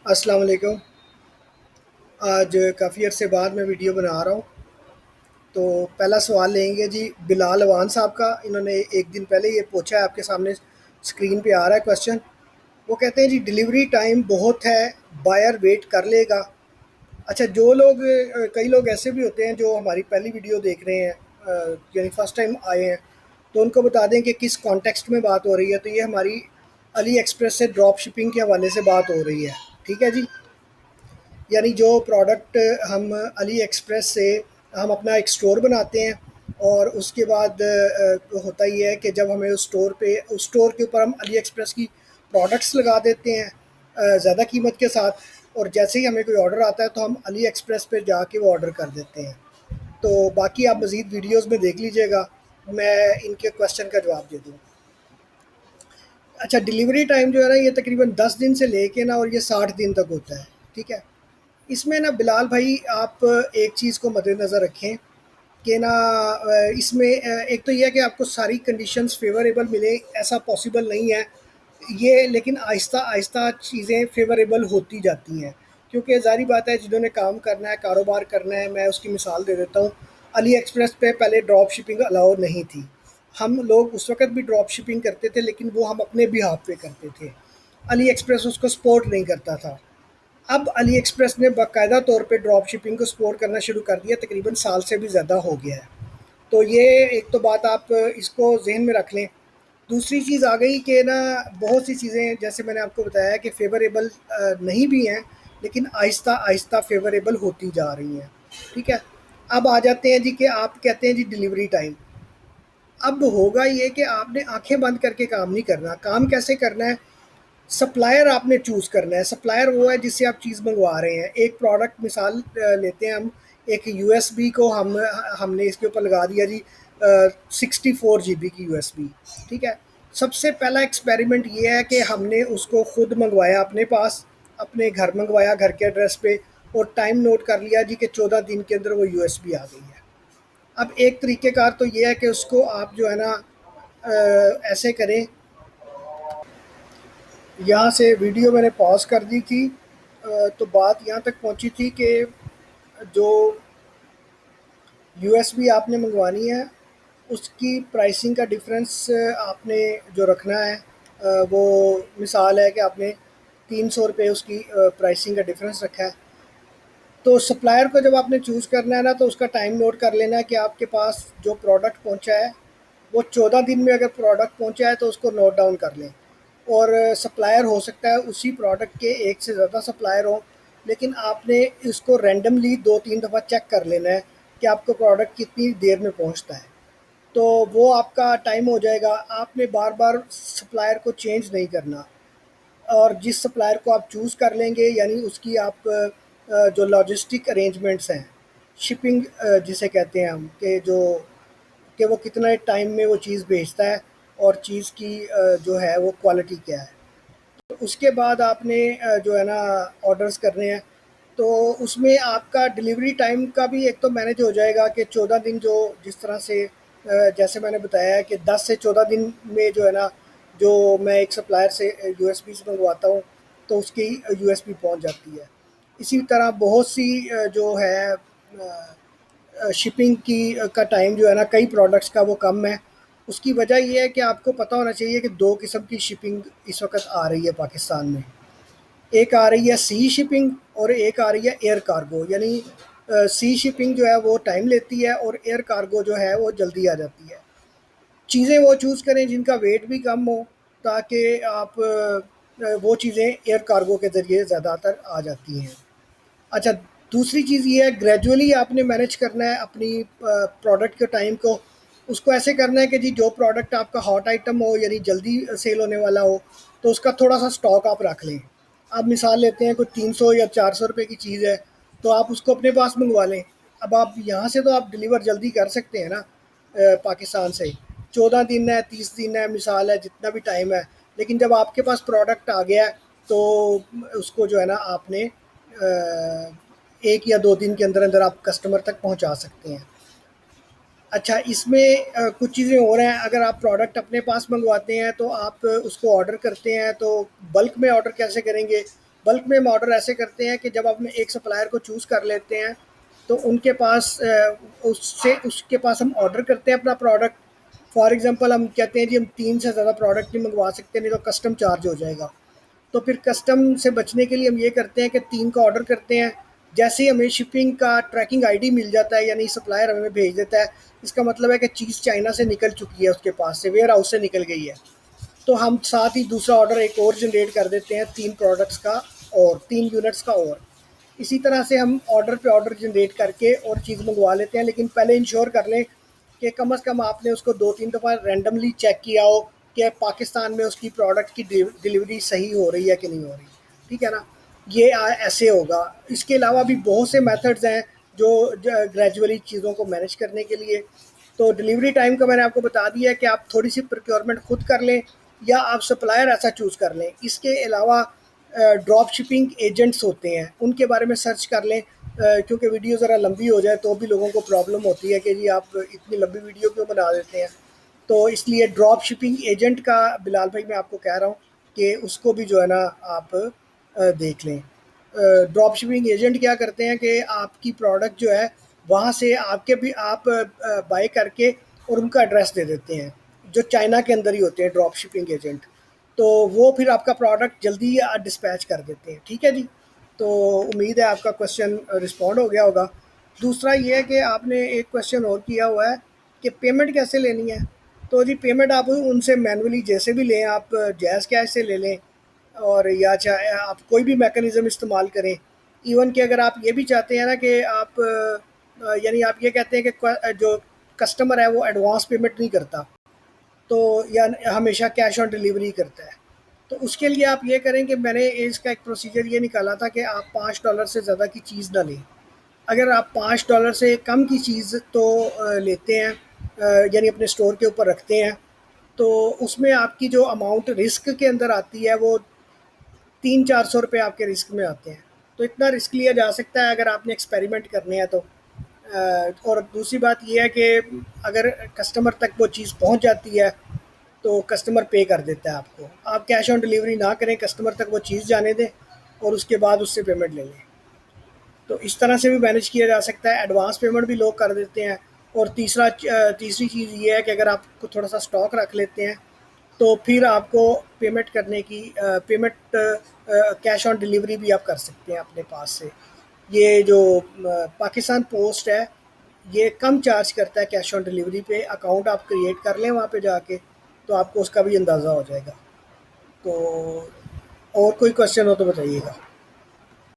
अस्सलाम वालेकुम। आज काफ़ी अरसे बाद मैं वीडियो बना रहा हूँ। तो पहला सवाल लेंगे जी बिलाल अवान साहब का। इन्होंने एक दिन पहले ये पूछा है, आपके सामने स्क्रीन पे आ रहा है क्वेश्चन। वो कहते हैं जी डिलीवरी टाइम बहुत है, बायर वेट कर लेगा। अच्छा, जो लोग कई लोग ऐसे भी होते हैं जो हमारी पहली वीडियो देख रहे हैं, यानी फ़र्स्ट टाइम आए हैं, तो उनको बता दें कि किस कॉन्टेक्स्ट में बात हो रही है। तो ये हमारी अली एक्सप्रेस से ड्रॉप शिपिंग के हवाले से बात हो रही है। ठीक है जी। यानी जो प्रोडक्ट हम अली एक्सप्रेस से हम अपना एक स्टोर बनाते हैं, और उसके बाद होता ही है कि जब हमें उस स्टोर के ऊपर हम अली एक्सप्रेस की प्रोडक्ट्स लगा देते हैं ज़्यादा कीमत के साथ। और जैसे ही हमें कोई ऑर्डर आता है तो हम अली एक्सप्रेस पे जाके वो ऑर्डर कर देते हैं। तो बाकी आप मज़ीद वीडियोस में देख लीजिएगा, मैं इनके क्वेश्चन का जवाब दे दूँ। अच्छा, डिलीवरी टाइम जो है ना, ये तकरीबन 10 दिन से लेके ना और ये 60 दिन तक होता है। ठीक है। इसमें ना बिलाल भाई, आप एक चीज़ को मद्देनज़र रखें कि ना इसमें एक तो ये है कि आपको सारी कंडीशंस फ़ेवरेबल मिले, ऐसा पॉसिबल नहीं है ये। लेकिन आहिस्ता आहिस्ता चीज़ें फ़ेवरेबल होती जाती हैं, क्योंकि ज़ाहिर बात है जिन्होंने काम करना है, कारोबार करना है। मैं उसकी मिसाल दे देता हूँ। अली एक्सप्रेस पे पहले ड्रॉप शिपिंग अलाउ नहीं थी। हम लोग उस वक़्त भी ड्रॉप शिपिंग करते थे, लेकिन वो हम अपने बिहाफ़ पे करते थे। अली एक्सप्रेस उसको सपोर्ट नहीं करता था। अब अली एक्सप्रेस ने बाकायदा तौर पे ड्रॉप शिपिंग को सपोर्ट करना शुरू कर दिया, तकरीबन साल से भी ज़्यादा हो गया है। तो ये एक तो बात आप इसको ज़हन में रख लें। दूसरी चीज़ आ गई कि ना बहुत सी चीज़ें जैसे मैंने आपको बताया कि फ़ेवरेबल नहीं भी हैं, लेकिन आहिस्ता आहिस्ता फ़ेवरेबल होती जा रही हैं। ठीक है। अब आ जाते हैं जी कि आप कहते हैं जी डिलीवरी टाइम। अब होगा ये कि आपने आंखें बंद करके काम नहीं करना। काम कैसे करना है? सप्लायर आपने चूज़ करना है। सप्लायर वो है जिससे आप चीज़ मंगवा रहे हैं। एक प्रोडक्ट मिसाल लेते हैं हम। एक यूएसबी को हमने इसके ऊपर लगा दिया जी 64 GB की यूएसबी। ठीक है। सबसे पहला एक्सपेरिमेंट ये है कि हमने उसको खुद मंगवाया, अपने पास अपने घर मंगवाया, घर के एड्रेस पे, और टाइम नोट कर लिया जी कि 14 दिन के अंदर वो यूएसबी आ गई है। अब एक तरीक़ेकार तो ये है कि उसको आप जो है ना ऐसे करें। यहाँ से वीडियो मैंने पॉज़ कर दी थी। तो बात यहाँ तक पहुँची थी कि जो यूएसबी आपने मंगवानी है, उसकी प्राइसिंग का डिफरेंस आपने जो रखना है, वो मिसाल है कि आपने 300 रुपये उसकी प्राइसिंग का डिफरेंस रखा है। तो सप्लायर को जब आपने चूज़ करना है ना, तो उसका टाइम नोट कर लेना है कि आपके पास जो प्रोडक्ट पहुँचा है, वो 14 दिन में अगर प्रोडक्ट पहुँचा है तो उसको नोट डाउन कर लें। और सप्लायर हो सकता है उसी प्रोडक्ट के एक से ज़्यादा सप्लायर हों, लेकिन आपने इसको रैंडमली 2-3 दफ़ा चेक कर लेना है कि आपको प्रोडक्ट कितनी देर में पहुँचता है। तो वो आपका टाइम हो जाएगा। आपने बार बार सप्लायर को चेंज नहीं करना। और जिस सप्लायर को आप चूज़ कर लेंगे, यानी उसकी आप जो लॉजिस्टिक अरेंजमेंट्स हैं, शिपिंग जिसे कहते हैं हम, कि वो कितने टाइम में वो चीज़ भेजता है, और चीज़ की जो है वो क्वालिटी क्या है। तो उसके बाद आपने जो है ना ऑर्डर्स करने हैं। तो उसमें आपका डिलीवरी टाइम का भी एक तो मैनेज हो जाएगा कि 14 दिन, जो जिस तरह से जैसे मैंने बताया है कि 10 से 14 दिन में जो है ना, जो मैं एक सप्लायर से यूएसबी से मंगवाता हूँ, तो उसकी यूएसबी पहुँच जाती है। इसी तरह बहुत सी जो है शिपिंग की का टाइम जो है ना, कई प्रोडक्ट्स का वो कम है। उसकी वजह ये है कि आपको पता होना चाहिए कि दो किस्म की शिपिंग इस वक्त आ रही है पाकिस्तान में। एक आ रही है सी शिपिंग, और एक आ रही है एयर कार्गो। यानी सी शिपिंग जो है वो टाइम लेती है, और एयर कार्गो जो है वो जल्दी आ जाती है। चीज़ें वो चूज़ करें जिनका वेट भी कम हो, ताकि आप वो चीज़ें एयर कार्गो के ज़रिए ज़्यादातर आ जाती हैं। अच्छा, दूसरी चीज़ ये है, ग्रेजुअली आपने मैनेज करना है अपनी प्रोडक्ट के टाइम को। उसको ऐसे करना है कि जी जो प्रोडक्ट आपका हॉट आइटम हो, यानी जल्दी सेल होने वाला हो, तो उसका थोड़ा-सा स्टॉक आप रख लें। अब मिसाल लेते हैं कोई 300 या 400 रुपए की चीज़ है, तो आप उसको अपने पास मँगवा लें। अब आप यहाँ से तो आप डिलीवर जल्दी कर सकते हैं ना पाकिस्तान से। 14 दिन है, 30 दिन है, मिसाल है जितना भी टाइम है। लेकिन जब आपके पास प्रोडक्ट आ गया है, तो उसको जो है ना आपने 1 या 2 दिन के अंदर-अंदर आप कस्टमर तक पहुँचा सकते हैं। अच्छा, इसमें कुछ चीज़ें और हैं। अगर आप प्रोडक्ट अपने पास मँगवाते हैं तो आप उसको ऑर्डर करते हैं, तो बल्क में ऑर्डर कैसे करेंगे? बल्क में हम ऑर्डर ऐसे करते हैं कि जब हम एक सप्लायर को चूज़ कर लेते हैं तो उनके पास उसके पास हम ऑर्डर करते हैं अपना प्रोडक्ट। फॉर एग्जांपल हम कहते हैं जी हम 3 से ज़्यादा प्रोडक्ट नहीं मंगवा सकते, नहीं तो कस्टम चार्ज हो जाएगा। तो फिर कस्टम से बचने के लिए हम ये करते हैं कि 3 का ऑर्डर करते हैं। जैसे ही हमें शिपिंग का ट्रैकिंग आईडी मिल जाता है, यानी सप्लायर हमें भेज देता है, इसका मतलब है कि चीज़ चाइना से निकल चुकी है, उसके पास से वेयर हाउस से निकल गई है। तो हम साथ ही दूसरा ऑर्डर एक और जनरेट कर देते हैं 3 प्रोडक्ट्स का और 3 यूनिट्स का और। इसी तरह से हम ऑर्डर पे ऑर्डर जनरेट करके और चीज़ मंगवा लेते हैं, लेकिन पहले इंश्योर कर लें कि कम से कम आपने उसको 2-3 दफ़ा रैंडमली चेक किया हो कि पाकिस्तान में उसकी प्रोडक्ट की डिलीवरी सही हो रही है कि नहीं हो रही। ठीक है ना? ये ऐसे होगा। इसके अलावा भी बहुत से मेथड्स हैं जो ग्रेजुअली चीज़ों को मैनेज करने के लिए। तो डिलीवरी टाइम का मैंने आपको बता दिया है कि आप थोड़ी सी प्रोक्योरमेंट खुद कर लें या आप सप्लायर ऐसा चूज़ कर लें। इसके अलावा ड्रॉप शिपिंग एजेंट्स होते हैं, उनके बारे में सर्च कर लें, क्योंकि वीडियो ज़रा लंबी हो जाए तो भी लोगों को प्रॉब्लम होती है कि जी आप इतनी लंबी वीडियो क्यों बना देते हैं। तो इसलिए ड्रॉप शिपिंग एजेंट का बिलाल भाई मैं आपको कह रहा हूँ कि उसको भी जो है ना आप देख लें। ड्रॉप शिपिंग एजेंट क्या करते हैं कि आपकी प्रोडक्ट जो है वहाँ से आपके भी आप बाय करके और उनका एड्रेस दे देते हैं, जो चाइना के अंदर ही होते हैं ड्रॉप शिपिंग एजेंट। तो वो फिर आपका प्रोडक्ट जल्दी डिस्पैच कर देते हैं। ठीक है जी। तो उम्मीद है आपका क्वेश्चन रिस्पॉन्ड हो गया होगा। दूसरा ये है कि आपने एक क्वेश्चन और किया हुआ है कि पेमेंट कैसे लेनी है। तो जी पेमेंट आप उनसे मैनुअली जैसे भी लें, आप जैज़ कैश से ले लें और या चाहे आप कोई भी मैकेनिज़्म इस्तेमाल करें। इवन कि अगर आप ये भी चाहते हैं ना कि आप यानी आप ये कहते हैं कि जो कस्टमर है वो एडवांस पेमेंट नहीं करता, तो या हमेशा कैश ऑन डिलीवरी करता है, तो उसके लिए आप ये करें कि मैंने इसका एक प्रोसीजर ये निकाला था कि आप $5 से ज़्यादा की चीज़ ना लें। अगर आप $5 से कम की चीज़ तो लेते हैं, यानी अपने स्टोर के ऊपर रखते हैं, तो उसमें आपकी जो अमाउंट रिस्क के अंदर आती है वो 300-400 रुपये आपके रिस्क में आते हैं। तो इतना रिस्क लिया जा सकता है अगर आपने एक्सपेरिमेंट करने हैं तो। और दूसरी बात ये है कि अगर कस्टमर तक वो चीज़ पहुंच जाती है तो कस्टमर पे कर देता है आपको। आप कैश ऑन डिलीवरी ना करें, कस्टमर तक वो चीज़ जाने दें और उसके बाद उससे पेमेंट ले लें। तो इस तरह से भी मैनेज किया जा सकता है। एडवांस पेमेंट भी लोग कर देते हैं। और तीसरी चीज़ ये है कि अगर आप थोड़ा सा स्टॉक रख लेते हैं तो फिर आपको पेमेंट करने की पेमेंट कैश ऑन डिलीवरी भी आप कर सकते हैं अपने पास से। ये जो पाकिस्तान पोस्ट है ये कम चार्ज करता है कैश ऑन डिलीवरी पे। अकाउंट आप क्रिएट कर लें वहाँ पे जाके, तो आपको उसका भी अंदाज़ा हो जाएगा। तो और कोई क्वेश्चन हो तो बताइएगा।